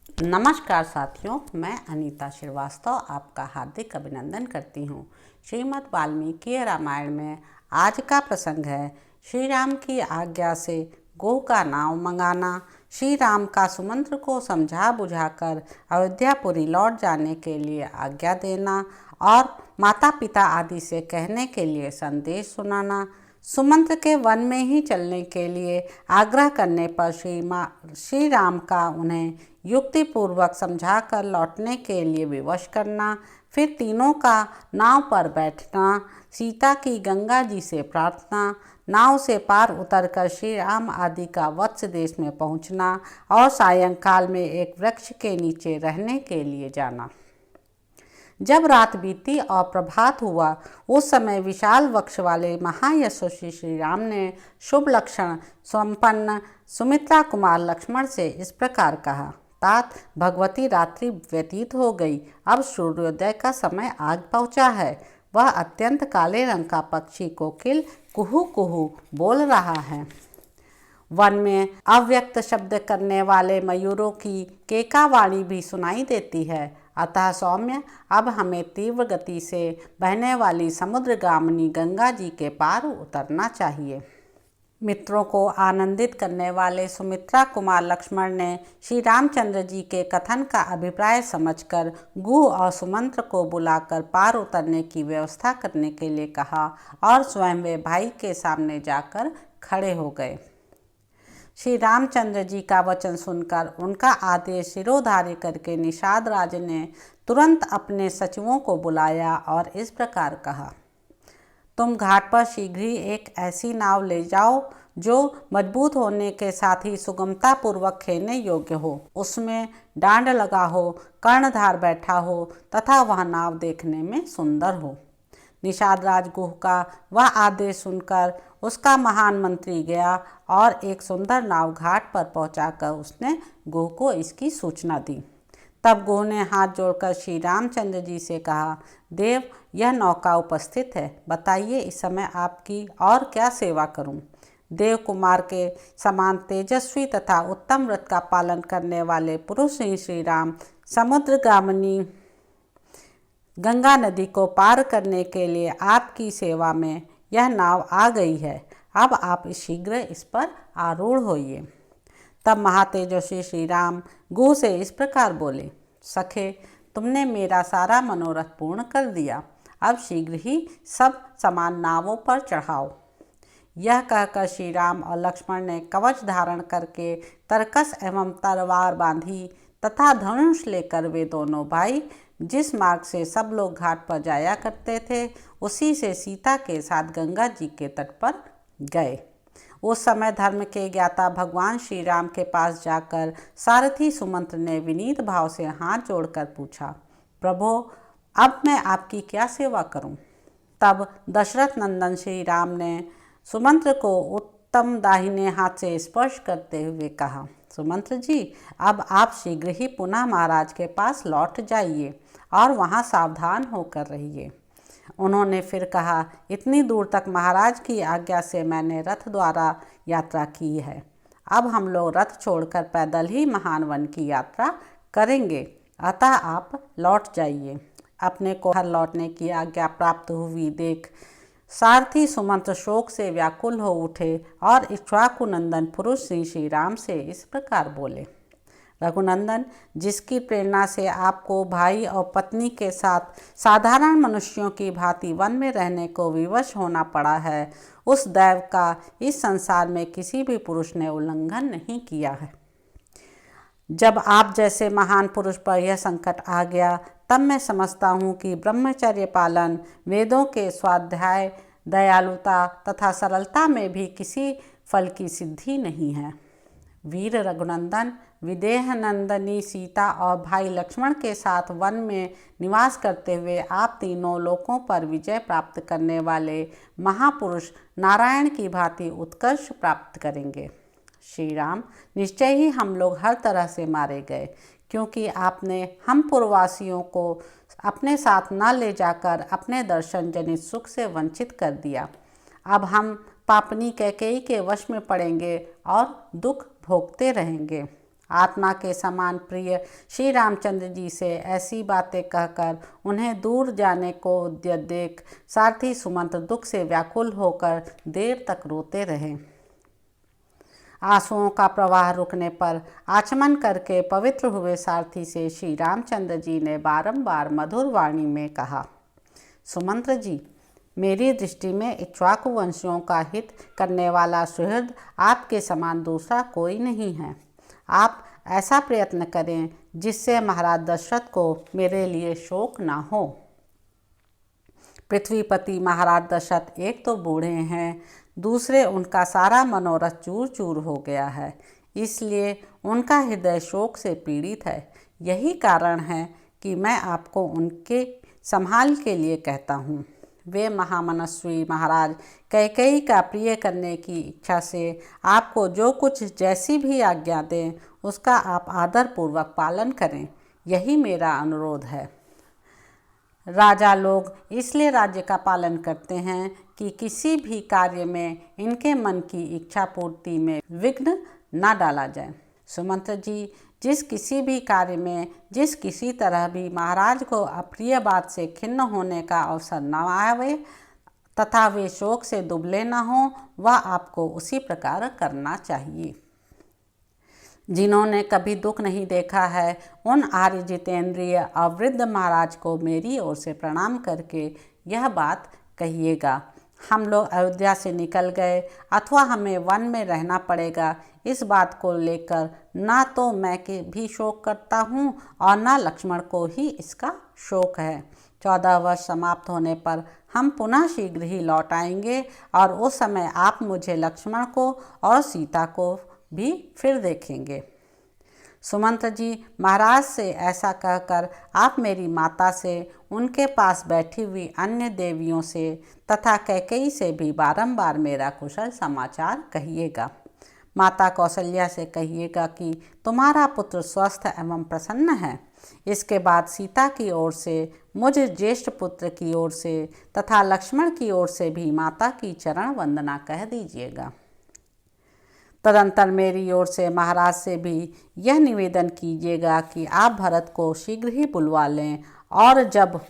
नमस्कार साथियों, मैं अनीता श्रीवास्तव आपका हार्दिक अभिनंदन करती हूँ। श्रीमद् वाल्मीकि रामायण में आज का प्रसंग है श्री राम की आज्ञा से गो का नाव मंगाना। श्री राम का सुमंत्र को समझा बुझाकर अयोध्यापुरी लौट जाने के लिए आज्ञा देना और माता पिता आदि से कहने के लिए संदेश सुनाना। सुमंत्र के वन में ही चलने के लिए आग्रह करने पर श्री राम का उन्हें युक्तिपूर्वक समझाकर लौटने के लिए विवश करना, फिर तीनों का नाव पर बैठना, सीता की गंगा जी से प्रार्थना, नाव से पार उतरकर श्री राम आदि का वत्स देश में पहुंचना और सायंकाल में एक वृक्ष के नीचे रहने के लिए जाना। जब रात बीती और प्रभात हुआ, उस समय विशाल वक्ष वाले महायशस्वी श्री राम ने शुभ लक्षण संपन्न सुमित्रा कुमार लक्ष्मण से इस प्रकार कहा। तात, भगवती रात्रि व्यतीत हो गई, अब सूर्योदय का समय आग पहुँचा है। वह अत्यंत काले रंग का पक्षी कोकिल कुहू कुहू बोल रहा है। वन में अव्यक्त शब्द करने वाले मयूरों की केकावाणी भी सुनाई देती है। अतः सौम्य, अब हमें तीव्र गति से बहने वाली समुद्रगामिनी गंगा जी के पार उतरना चाहिए। मित्रों को आनंदित करने वाले सुमित्रा कुमार लक्ष्मण ने श्री रामचंद्र जी के कथन का अभिप्राय समझकर गुह और सुमंत्र को बुलाकर पार उतरने की व्यवस्था करने के लिए कहा और स्वयं वे भाई के सामने जाकर खड़े हो गए। श्री रामचंद्र जी का वचन सुनकर उनका आदेश शिरोधार्य करके निषाद राज ने तुरंत अपने सचिवों को बुलाया और इस प्रकार कहा। तुम घाट पर शीघ्र ही एक ऐसी नाव ले जाओ जो मजबूत होने के साथ ही सुगमता पूर्वक खेलने योग्य हो, उसमें डांड लगा हो, कर्णधार बैठा हो तथा वह नाव देखने में सुंदर हो। निषाद राज गुह का वह आदेश सुनकर उसका महान मंत्री गया और एक सुंदर नाव घाट पर पहुंचाकर उसने गुह को इसकी सूचना दी। तब गुह ने हाथ जोड़कर श्री रामचंद्र जी से कहा, देव, यह नौका उपस्थित है, बताइए इस समय आपकी और क्या सेवा करूं। देव कुमार के समान तेजस्वी तथा उत्तम व्रत का पालन करने वाले पुरुष श्री राम समुद्रगामिनी गंगा नदी को पार करने के लिए आपकी सेवा में यह नाव आ गई है। अब आप शीघ्र इस पर आरूढ़ होइए। तब महातेजस्वी श्री राम गुह से इस प्रकार बोले, सखे, तुमने मेरा सारा मनोरथ पूर्ण कर दिया, अब शीघ्र ही सब समान नावों पर चढ़ाओ। यह कहकर श्री राम और लक्ष्मण ने कवच धारण करके तरकस एवं तलवार बांधी तथा धनुष लेकर वे दोनों भाई जिस मार्ग से सब लोग घाट पर जाया करते थे, उसी से सीता के साथ गंगा जी के तट पर गए। उस समय धर्म के ज्ञाता भगवान श्री राम के पास जाकर सारथी सुमंत्र ने विनीत भाव से हाथ जोड़कर पूछा, प्रभो, अब मैं आपकी क्या सेवा करूं? तब दशरथ नंदन श्री राम ने सुमंत्र को उत्तम दाहिने हाथ से स्पर्श करते हुए कहा, सुमंत्र जी, अब आप शीघ्र ही पुनः महाराज के पास लौट जाइए और वहाँ सावधान होकर रहिए। उन्होंने फिर कहा, इतनी दूर तक महाराज की आज्ञा से मैंने रथ द्वारा यात्रा की है, अब हम लोग रथ छोड़कर पैदल ही महान वन की यात्रा करेंगे, अतः आप लौट जाइए। अपने को घर लौटने की आज्ञा प्राप्त हुई देख सारथी सुमंत्र शोक से व्याकुल हो उठे और इक्ष्वाकु नंदन पुरुष श्री राम से इस प्रकार बोले, रघुनंदन, जिसकी प्रेरणा से आपको भाई और पत्नी के साथ साधारण मनुष्यों की भांति वन में रहने को विवश होना पड़ा है, उस दैव का इस संसार में किसी भी पुरुष ने उल्लंघन नहीं किया है। जब आप जैसे महान पुरुष पर यह संकट आ गया, तब मैं समझता हूँ कि ब्रह्मचर्य पालन, वेदों के स्वाध्याय, दयालुता तथा सरलता में भी किसी फल की सिद्धि नहीं है। वीर रघुनंदन, विदेह नंदनी सीता और भाई लक्ष्मण के साथ वन में निवास करते हुए आप तीनों लोकों पर विजय प्राप्त करने वाले महापुरुष नारायण की भांति उत्कर्ष प्राप्त करेंगे। श्री राम, निश्चय ही हम लोग हर तरह से मारे गए, क्योंकि आपने हम पूर्ववासियों को अपने साथ न ले जाकर अपने दर्शन जनित सुख से वंचित कर दिया। अब हम पापनी कैकेयी के वश में पड़ेंगे और दुख भोगते रहेंगे। आत्मा के समान प्रिय श्री रामचंद्र जी से ऐसी बातें कहकर उन्हें दूर जाने को उद्यत देख सारथी सुमंत दुख से व्याकुल होकर देर तक रोते रहे। आंसुओं का प्रवाह रुकने पर आचमन करके पवित्र हुए सारथी से श्री रामचंद्र जी ने बारंबार मधुर वाणी में कहा, सुमंत्र जी, मेरी दृष्टि में इक्ष्वाकु वंशियों का हित करने वाला सुहृद आपके समान दूसरा कोई नहीं है। आप ऐसा प्रयत्न करें जिससे महाराज दशरथ को मेरे लिए शोक ना हो। पृथ्वीपति महाराज दशरथ एक तो बूढ़े हैं, दूसरे उनका सारा मनोरथ चूर चूर हो गया है, इसलिए उनका हृदय शोक से पीड़ित है। यही कारण है कि मैं आपको उनके संभाल के लिए कहता हूँ। वे महामनस्वी महाराज कैकेयी का प्रिय करने की इच्छा से आपको जो कुछ जैसी भी आज्ञा दें उसका आप आदरपूर्वक पालन करें, यही मेरा अनुरोध है। राजा लोग इसलिए राज्य का पालन करते हैं कि किसी भी कार्य में इनके मन की इच्छा पूर्ति में विघ्न न डाला जाए। सुमंत्र जी, जिस किसी भी कार्य में जिस किसी तरह भी महाराज को अप्रिय बात से खिन्न होने का अवसर न आवे तथा वे शोक से दुबले न हों, वह आपको उसी प्रकार करना चाहिए। जिन्होंने कभी दुख नहीं देखा है उन आर्य जितेंद्रिय अवृद्ध महाराज को मेरी ओर से प्रणाम करके यह बात कहिएगा। हम लोग अयोध्या से निकल गए अथवा हमें वन में रहना पड़ेगा, इस बात को लेकर ना तो मैं भी शोक करता हूँ और ना लक्ष्मण को ही इसका शोक है। 14 वर्ष समाप्त होने पर हम पुनः शीघ्र ही लौट आएंगे और उस समय आप मुझे, लक्ष्मण को और सीता को भी फिर देखेंगे। सुमंत्र जी, महाराज से ऐसा कहकर आप मेरी माता से, उनके पास बैठी हुई अन्य देवियों से तथा कैकेयी से भी बारंबार मेरा कुशल समाचार कहिएगा। माता कौशल्या से कहिएगा कि तुम्हारा पुत्र स्वस्थ एवं प्रसन्न है। इसके बाद सीता की ओर से, मुझ ज्येष्ठ पुत्र की ओर से तथा लक्ष्मण की ओर से भी माता की चरण वंदना कह दीजिएगा। तदंतर मेरी ओर से महाराज से भी यह निवेदन कीजिएगा कि आप भरत को शीघ्र ही बुलवा लें और जब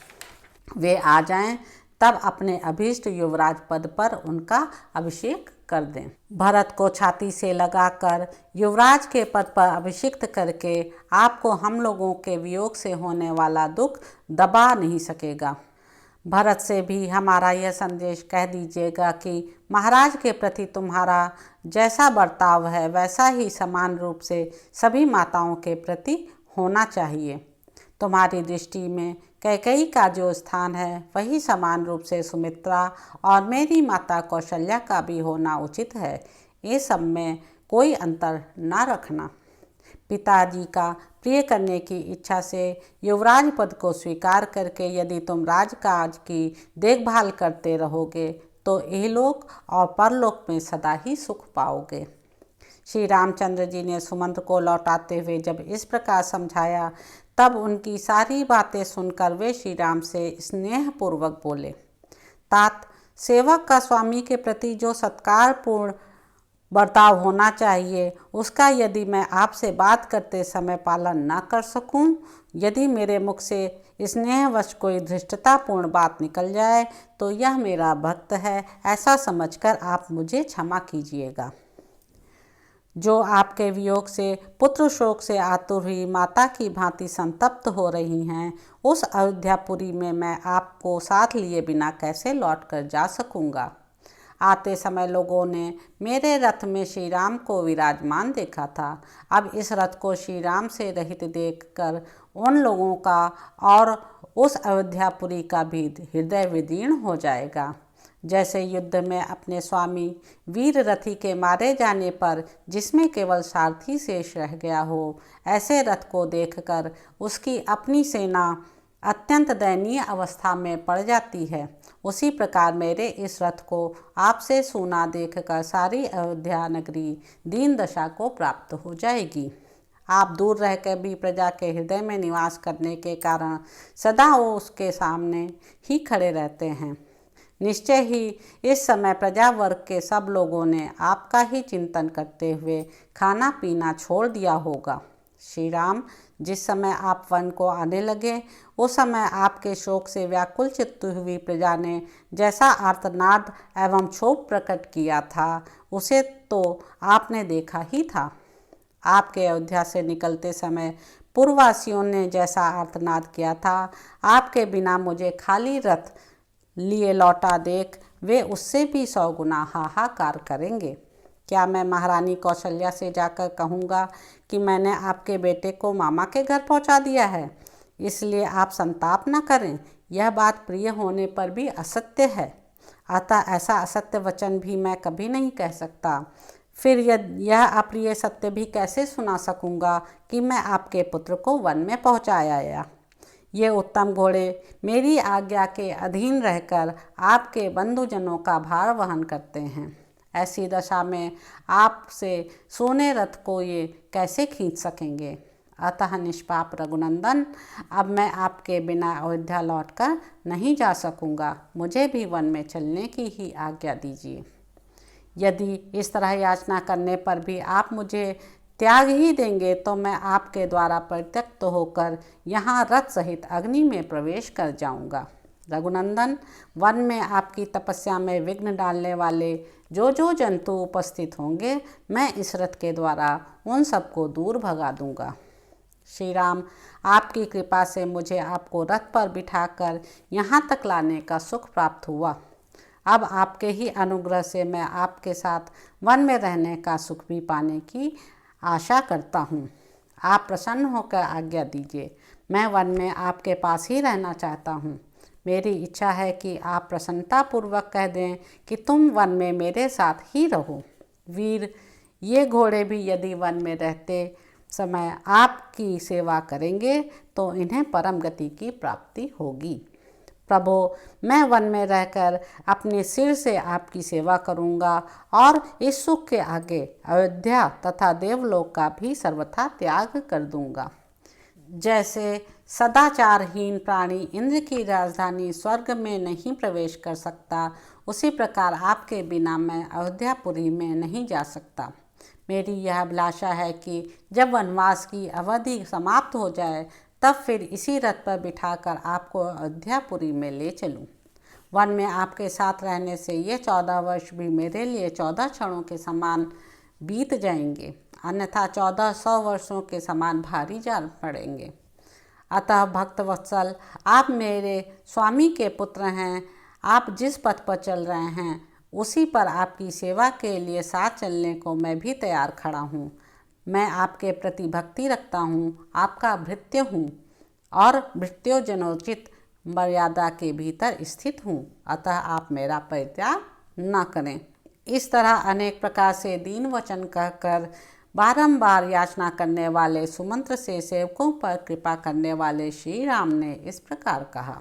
वे आ जाएं तब अपने अभीष्ट युवराज पद पर उनका अभिषेक कर दें। भरत को छाती से लगाकर युवराज के पद पर अभिषिक्त करके आपको हम लोगों के वियोग से होने वाला दुख दबा नहीं सकेगा। भरत से भी हमारा यह संदेश कह दीजिएगा कि महाराज के प्रति तुम्हारा जैसा बर्ताव है वैसा ही समान रूप से सभी माताओं के प्रति होना चाहिए। तुम्हारी दृष्टि में कैकेयी का जो स्थान है वही समान रूप से सुमित्रा और मेरी माता कौशल्या का भी होना उचित है। ये सब में कोई अंतर न रखना। पिताजी का प्रिय करने की इच्छा से युवराज पद को स्वीकार करके यदि तुम राजकाज की देखभाल करते रहोगे तो इहलोक और परलोक में सदा ही सुख पाओगे। श्री रामचंद्र जी ने सुमंत को लौटाते हुए जब इस प्रकार समझाया तब उनकी सारी बातें सुनकर वे श्री राम से स्नेहपूर्वक बोले, तात, सेवक का स्वामी के प्रति जो सत्कारपूर्ण बर्ताव होना चाहिए उसका यदि मैं आपसे बात करते समय पालन न कर सकूं, यदि मेरे मुख से स्नेहवश कोई धृष्टतापूर्ण बात निकल जाए तो यह मेरा भक्त है, ऐसा समझकर आप मुझे क्षमा कीजिएगा। जो आपके वियोग से पुत्र शोक से आतुर हुई माता की भांति संतप्त हो रही हैं, उस अयोध्यापुरी में मैं आपको साथ लिए बिना कैसे लौट कर जा सकूंगा। आते समय लोगों ने मेरे रथ में श्री राम को विराजमान देखा था। अब इस रथ को श्री राम से रहित देखकर उन लोगों का और उस अयोध्यापुरी का भी हृदय विदीर्ण हो जाएगा। जैसे युद्ध में अपने स्वामी वीर रथी के मारे जाने पर जिसमें केवल सारथी शेष रह गया हो, ऐसे रथ को देखकर उसकी अपनी सेना अत्यंत दयनीय अवस्था में पड़ जाती है। उसी प्रकार मेरे इस रथ को आपसे सूना देखकर सारी अयोध्या नगरी दीन दशा को प्राप्त हो जाएगी। आप दूर रहकर भी प्रजा के हृदय में निवास करने के कारण सदा वो उसके सामने ही खड़े रहते हैं। निश्चय ही इस समय प्रजा वर्ग के सब लोगों ने आपका ही चिंतन करते हुए खाना पीना छोड़ दिया होगा। श्री राम, जिस समय आप वन को आने लगे उस समय आपके शोक से व्याकुल चित्त हुई प्रजा ने जैसा आर्तनाद एवं क्षोभ प्रकट किया था उसे तो आपने देखा ही था। आपके अयोध्या से निकलते समय पूर्ववासियों ने जैसा आर्तनाद किया था, आपके बिना मुझे खाली रथ लिए लौटा देख वे उससे भी 100 गुना हाहाकार करेंगे। क्या मैं महारानी कौशल्या से जाकर कहूँगा कि मैंने आपके बेटे को मामा के घर पहुँचा दिया है, इसलिए आप संताप न करें। यह बात प्रिय होने पर भी असत्य है, अतः ऐसा असत्य वचन भी मैं कभी नहीं कह सकता। फिर यह अप्रिय सत्य भी कैसे सुना सकूँगा कि मैं आपके पुत्र को वन में पहुँचाया। ये उत्तम घोड़े मेरी आज्ञा के अधीन रहकर आपके बंधुजनों का भार वहन करते हैं। ऐसी दशा में आपसे सोने रथ को ये कैसे खींच सकेंगे। अतः निष्पाप रघुनंदन, अब मैं आपके बिना अयोध्या लौटकर नहीं जा सकूँगा, मुझे भी वन में चलने की ही आज्ञा दीजिए। यदि इस तरह याचना करने पर भी आप मुझे त्याग ही देंगे तो मैं आपके द्वारा परित्यक्त होकर यहाँ रथ सहित अग्नि में प्रवेश कर जाऊँगा। रघुनंदन, वन में आपकी तपस्या में विघ्न डालने वाले जो जो जंतु उपस्थित होंगे मैं इस रथ के द्वारा उन सबको दूर भगा दूँगा। श्री राम, आपकी कृपा से मुझे आपको रथ पर बिठाकर यहाँ तक लाने का सुख प्राप्त हुआ। अब आपके ही अनुग्रह से मैं आपके साथ वन में रहने का सुख भी पाने की आशा करता हूँ। आप प्रसन्न होकर आज्ञा दीजिए, मैं वन में आपके पास ही रहना चाहता हूँ। मेरी इच्छा है कि आप प्रसन्नतापूर्वक कह दें कि तुम वन में मेरे साथ ही रहो। वीर, ये घोड़े भी यदि वन में रहते समय आपकी सेवा करेंगे तो इन्हें परम गति की प्राप्ति होगी। प्रभो, मैं वन में रहकर अपने सिर से आपकी सेवा करूंगा और इस सुख के आगे अयोध्या तथा देवलोक का भी सर्वथा त्याग कर दूंगा। जैसे सदाचारहीन प्राणी इंद्र की राजधानी स्वर्ग में नहीं प्रवेश कर सकता, उसी प्रकार आपके बिना मैं अयोध्यापुरी में नहीं जा सकता। मेरी यह अभिलाषा है कि जब वनवास की अवधि समाप्त हो जाए तब फिर इसी रथ पर बिठाकर आपको अयोध्यापुरी में ले चलूं। वन में आपके साथ रहने से ये 14 वर्ष भी मेरे लिए 14 क्षणों के समान बीत जाएंगे, अन्यथा 1400 वर्षों के समान भारी जा पड़ेंगे। अतः भक्त वत्सल, आप मेरे स्वामी के पुत्र हैं। आप जिस पथ पर चल रहे हैं उसी पर आपकी सेवा के लिए साथ चलने को मैं भी तैयार खड़ा हूँ। मैं आपके प्रति भक्ति रखता हूँ, आपका भृत्य हूँ और भृत्योजनोचित मर्यादा के भीतर स्थित हूँ, अतः आप मेरा परित्याग न करें। इस तरह अनेक प्रकार से दीन वचन कहकर बारंबार याचना करने वाले सुमंत्र से सेवकों पर कृपा करने वाले श्री राम ने इस प्रकार कहा।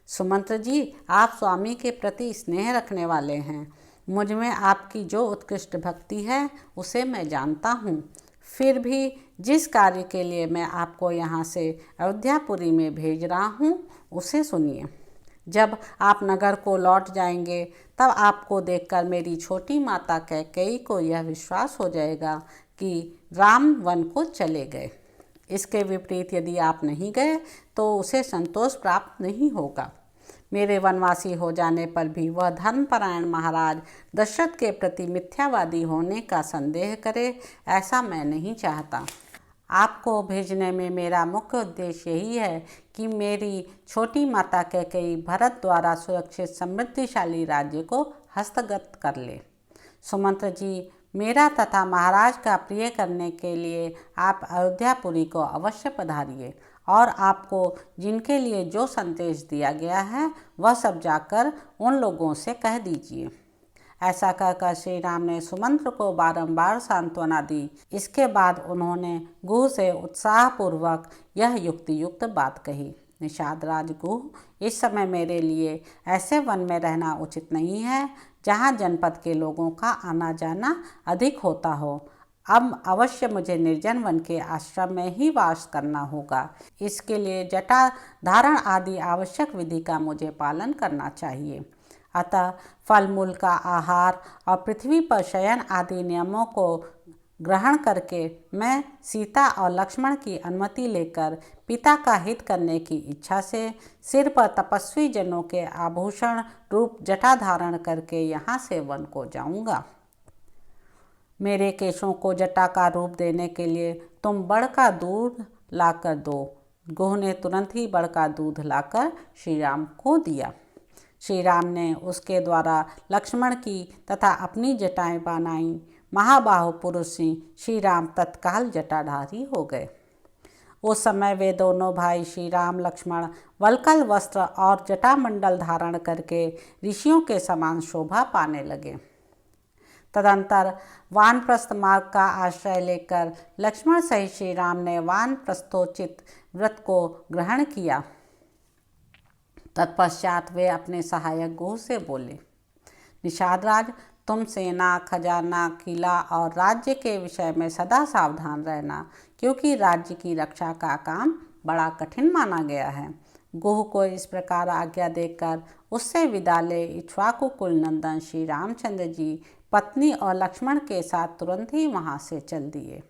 सुमंत्र जी, आप स्वामी के प्रति स्नेह रखने वाले हैं। मुझ में आपकी जो उत्कृष्ट भक्ति है उसे मैं जानता हूँ। फिर भी जिस कार्य के लिए मैं आपको यहाँ से अयोध्यापुरी में भेज रहा हूँ उसे सुनिए। जब आप नगर को लौट जाएंगे तब आपको देखकर मेरी छोटी माता कैकेयी को यह विश्वास हो जाएगा कि राम वन को चले गए। इसके विपरीत यदि आप नहीं गए तो उसे संतोष प्राप्त नहीं होगा। मेरे वनवासी हो जाने पर भी वह धर्मपरायण महाराज दशरथ के प्रति मिथ्यावादी होने का संदेह करे, ऐसा मैं नहीं चाहता। आपको भेजने में मेरा मुख्य उद्देश्य यही है कि मेरी छोटी माता कैकेयी भरत द्वारा सुरक्षित समृद्धिशाली राज्य को हस्तगत कर ले। सुमंत्र जी, मेरा तथा महाराज का प्रिय करने के लिए आप अयोध्यापुरी को अवश्य पधारिए और आपको जिनके लिए जो संदेश दिया गया है वह सब जाकर उन लोगों से कह दीजिए। ऐसा कहकर श्री राम ने सुमंत्र को बारंबार सांत्वना दी। इसके बाद उन्होंने गुह से उत्साहपूर्वक यह युक्तियुक्त बात कही। निषाद राज गुह, इस समय मेरे लिए ऐसे वन में रहना उचित नहीं है जहाँ जनपद के लोगों का आना जाना अधिक होता हो। अब अवश्य मुझे निर्जन वन के आश्रम में ही वास करना होगा। इसके लिए जटा धारण आदि आवश्यक विधि का मुझे पालन करना चाहिए। अतः फल मूल का आहार और पृथ्वी पर शयन आदि नियमों को ग्रहण करके मैं सीता और लक्ष्मण की अनुमति लेकर पिता का हित करने की इच्छा से सिर पर तपस्वी जनों के आभूषण रूप जटा धारण करके यहाँ से वन को जाऊँगा। मेरे केशों को जटा का रूप देने के लिए तुम बड़ का दूध लाकर दो। गुह ने तुरंत ही बड़ का दूध लाकर श्री राम को दिया। श्री राम ने उसके द्वारा लक्ष्मण की तथा अपनी जटाएं बनाई। महाबाहु पुरुष सिंह श्री राम तत्काल जटाधारी हो गए। उस समय वे दोनों भाई श्री राम लक्ष्मण वल्कल वस्त्र और जटामंडल धारण करके ऋषियों के समान शोभा पाने लगे। तदंतर वानप्रस्थ मार्ग का आश्रय लेकर लक्ष्मण सहित श्री राम ने वानप्रस्थोचित व्रत को ग्रहण किया। तत्पश्चात वे अपने सहायक गुह से बोले, निषादराज, तुम सेना, खजाना, किला और राज्य के विषय में सदा सावधान रहना, क्योंकि राज्य की रक्षा का काम बड़ा कठिन माना गया है। गुह को इस प्रकार आज्ञा देकर उससे विदा ले इक्ष्वाकु कुल नंदन श्री रामचंद्र जी पत्नी और लक्ष्मण के साथ तुरंत ही वहाँ से चल दिए।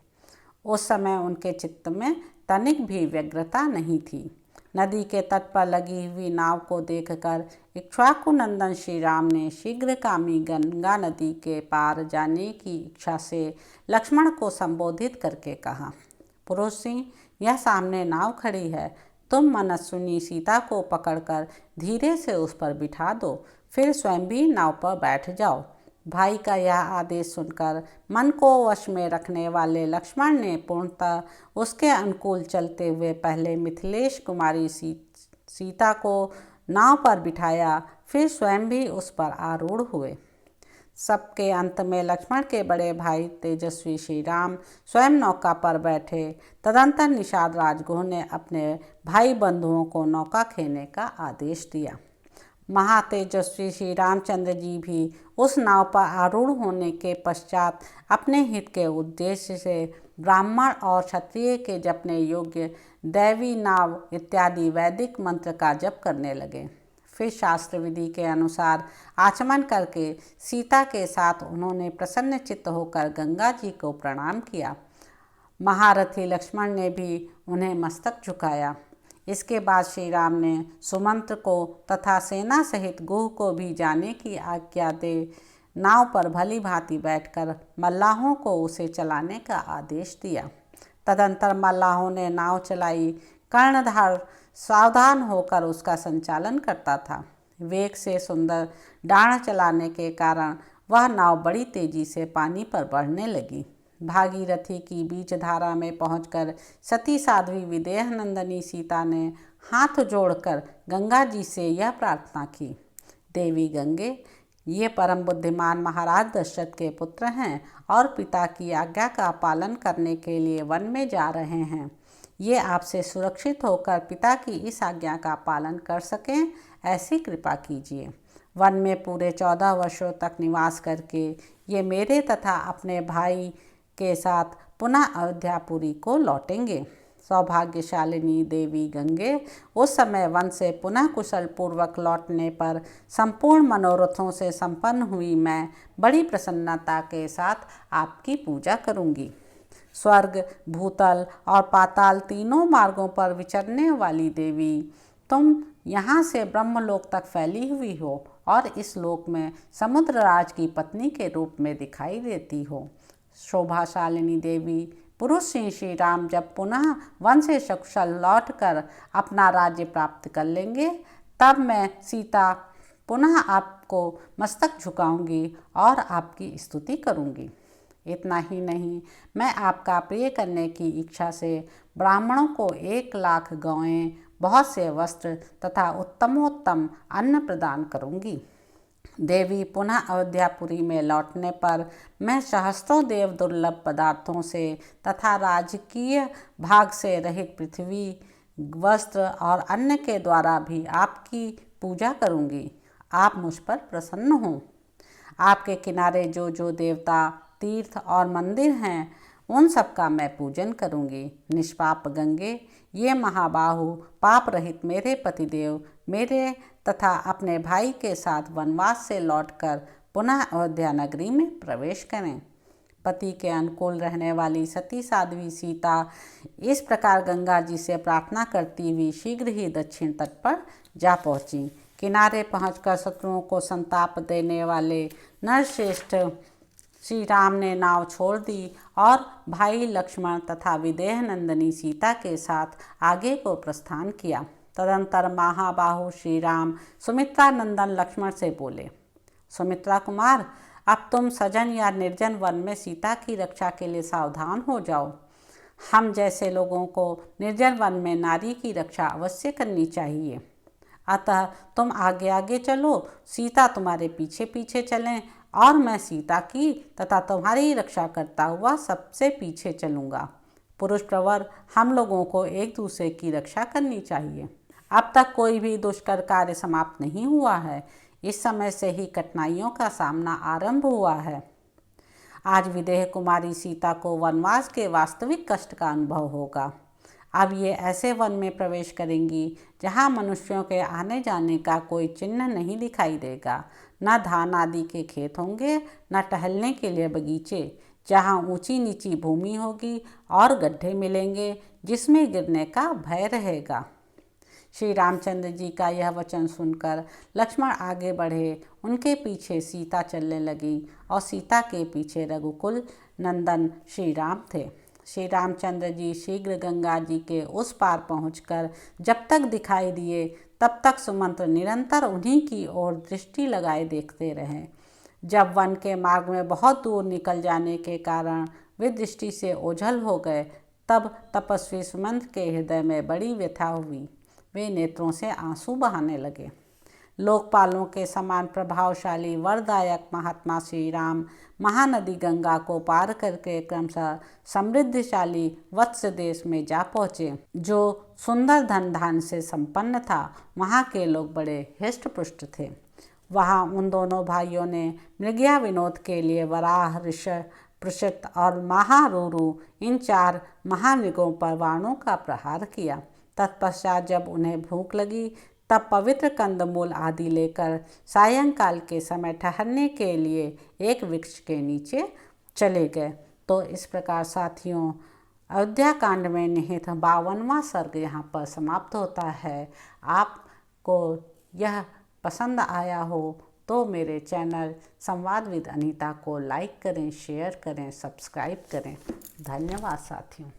उस समय उनके चित्त में तनिक भी व्यग्रता नहीं थी। नदी के तट पर लगी हुई नाव को देखकर इक्ष्वाकु नंदन श्री राम ने शीघ्रगामी गंगा नदी के पार जाने की इच्छा से लक्ष्मण को संबोधित करके कहा, पुरुष सिंह, यह सामने नाव खड़ी है, तुम मनस्विनी सीता को पकड़कर धीरे से उस पर बिठा दो, फिर स्वयं भी नाव पर बैठ जाओ। भाई का यह आदेश सुनकर मन को वश में रखने वाले लक्ष्मण ने पूर्णतः उसके अनुकूल चलते हुए पहले मिथिलेश कुमारी सीता को नाव पर बिठाया, फिर स्वयं भी उस पर आरूढ़ हुए। सबके अंत में लक्ष्मण के बड़े भाई तेजस्वी श्री राम स्वयं नौका पर बैठे। तदंतर निषाद राजगुह ने अपने भाई बंधुओं को नौका खेने का आदेश दिया। महातेजस्वी श्री रामचंद्र जी भी उस नाव पर आरूढ़ होने के पश्चात अपने हित के उद्देश्य से ब्राह्मण और क्षत्रिय के जपने योग्य दैवी नाव इत्यादि वैदिक मंत्र का जप करने लगे। फिर शास्त्र विधि के अनुसार आचमन करके सीता के साथ उन्होंने प्रसन्न चित्त होकर गंगा जी को प्रणाम किया। महारथी लक्ष्मण ने भी उन्हें मस्तक झुकाया। इसके बाद श्री राम ने सुमंत्र को तथा सेना सहित गुह को भी जाने की आज्ञा दे नाव पर भली भांति बैठकर मल्लाहों को उसे चलाने का आदेश दिया। तदंतर मल्लाहों ने नाव चलाई। कर्णधार सावधान होकर उसका संचालन करता था। वेग से सुंदर डाण चलाने के कारण वह नाव बड़ी तेजी से पानी पर बढ़ने लगी। भागीरथी की बीच धारा में पहुंचकर सती साध्वी विदेह नंदनी सीता ने हाथ जोड़कर गंगा जी से यह प्रार्थना की, देवी गंगे, ये परम बुद्धिमान महाराज दशरथ के पुत्र हैं और पिता की आज्ञा का पालन करने के लिए वन में जा रहे हैं। ये आपसे सुरक्षित होकर पिता की इस आज्ञा का पालन कर सकें, ऐसी कृपा कीजिए। वन में पूरे 14 वर्षों तक निवास करके ये मेरे तथा अपने भाई के साथ पुनः अयोध्यापुरी को लौटेंगे। सौभाग्यशालिनी देवी गंगे, उस समय वन से पुनः कुशल पूर्वक लौटने पर संपूर्ण मनोरथों से संपन्न हुई मैं बड़ी प्रसन्नता के साथ आपकी पूजा करूंगी। स्वर्ग, भूतल और पाताल तीनों मार्गों पर विचरने वाली देवी, तुम यहाँ से ब्रह्मलोक तक फैली हुई हो और इस लोक में समुद्रराज की पत्नी के रूप में दिखाई देती हो। शोभाशालिनी देवी, पुरुष सिंह श्री राम जब पुनः वन से सकुशल लौटकर अपना राज्य प्राप्त कर लेंगे, तब मैं सीता पुनः आपको मस्तक झुकाऊंगी और आपकी स्तुति करूंगी। इतना ही नहीं, मैं आपका प्रिय करने की इच्छा से ब्राह्मणों को 1 लाख गौएं, बहुत से वस्त्र तथा उत्तमोत्तम अन्न प्रदान करूंगी। देवी, पुनः अयोध्यापुरी में लौटने पर मैं सहस्त्रों देव दुर्लभ पदार्थों से तथा राजकीय भाग से रहित पृथ्वी, वस्त्र और अन्न के द्वारा भी आपकी पूजा करूंगी। आप मुझ पर प्रसन्न हों। आपके किनारे जो जो देवता, तीर्थ और मंदिर हैं, उन सब का मैं पूजन करूंगी। निष्पाप गंगे, ये महाबाहु पाप रहित मेरे पतिदेव मेरे तथा अपने भाई के साथ वनवास से लौटकर पुनः अयोध्या नगरी में प्रवेश करें। पति के अनुकूल रहने वाली सती साध्वी सीता इस प्रकार गंगा जी से प्रार्थना करती हुई शीघ्र ही दक्षिण तट पर जा पहुंची। किनारे पहुंचकर शत्रुओं को संताप देने वाले नरश्रेष्ठ श्री राम ने नाव छोड़ दी और भाई लक्ष्मण तथा विदेह नंदिनी सीता के साथ आगे को प्रस्थान किया। तदंतर महाबाहु श्री राम सुमित्रा नंदन लक्ष्मण से बोले, सुमित्रा कुमार, अब तुम सजन या निर्जन वन में सीता की रक्षा के लिए सावधान हो जाओ। हम जैसे लोगों को निर्जन वन में नारी की रक्षा अवश्य करनी चाहिए। अतः तुम आगे आगे चलो, सीता तुम्हारे पीछे पीछे चलें और मैं सीता की तथा तुम्हारी रक्षा करता हुआ सबसे पीछे चलूँगा। पुरुष प्रवर हम लोगों को एक दूसरे की रक्षा करनी चाहिए। अब तक कोई भी दुष्कर कार्य समाप्त नहीं हुआ है। इस समय से ही कठिनाइयों का सामना आरंभ हुआ है। आज विदेह कुमारी सीता को वनवास के वास्तविक कष्ट का अनुभव होगा। अब ये ऐसे वन में प्रवेश करेंगी जहाँ मनुष्यों के आने जाने का कोई चिन्ह नहीं दिखाई देगा। न धान आदि के खेत होंगे, न टहलने के लिए बगीचे, जहाँ ऊंची नीची भूमि होगी और गड्ढे मिलेंगे जिसमें गिरने का भय रहेगा। श्री रामचंद्र जी का यह वचन सुनकर लक्ष्मण आगे बढ़े। उनके पीछे सीता चलने लगी और सीता के पीछे रघुकुल नंदन श्री राम थे। श्री रामचंद्र जी शीघ्र गंगा जी के उस पार पहुंचकर जब तक दिखाई दिए तब तक सुमंत्र निरंतर उन्हीं की ओर दृष्टि लगाए देखते रहे। जब वन के मार्ग में बहुत दूर निकल जाने के कारण वे दृष्टि से ओझल हो गए, तब तपस्वी सुमंत्र के हृदय में बड़ी व्यथा हुई। वे नेत्रों से आंसू बहाने लगे। लोकपालों के समान प्रभावशाली वरदायक महात्मा श्री राम महानदी गंगा को पार करके क्रमशः समृद्धशाली वत्स देश में जा पहुँचे, जो सुंदर धन धान से संपन्न था। वहाँ के लोग बड़े हृष्ट पुष्ट थे। वहाँ उन दोनों भाइयों ने मृगया विनोद के लिए वराह, ऋषभ, पृषित और महारूरु इन 4 महामृगों पर बाणों का प्रहार किया। तत्पश्चात जब उन्हें भूख लगी तब पवित्र कंदमूल आदि लेकर सायंकाल के समय ठहरने के लिए एक वृक्ष के नीचे चले गए। तो इस प्रकार साथियों, अयोध्या कांड में निहित 52वां सर्ग यहाँ पर समाप्त होता है। आपको यह पसंद आया हो तो मेरे चैनल संवाद विद अनीता को लाइक करें, शेयर करें, सब्सक्राइब करें। धन्यवाद साथियों।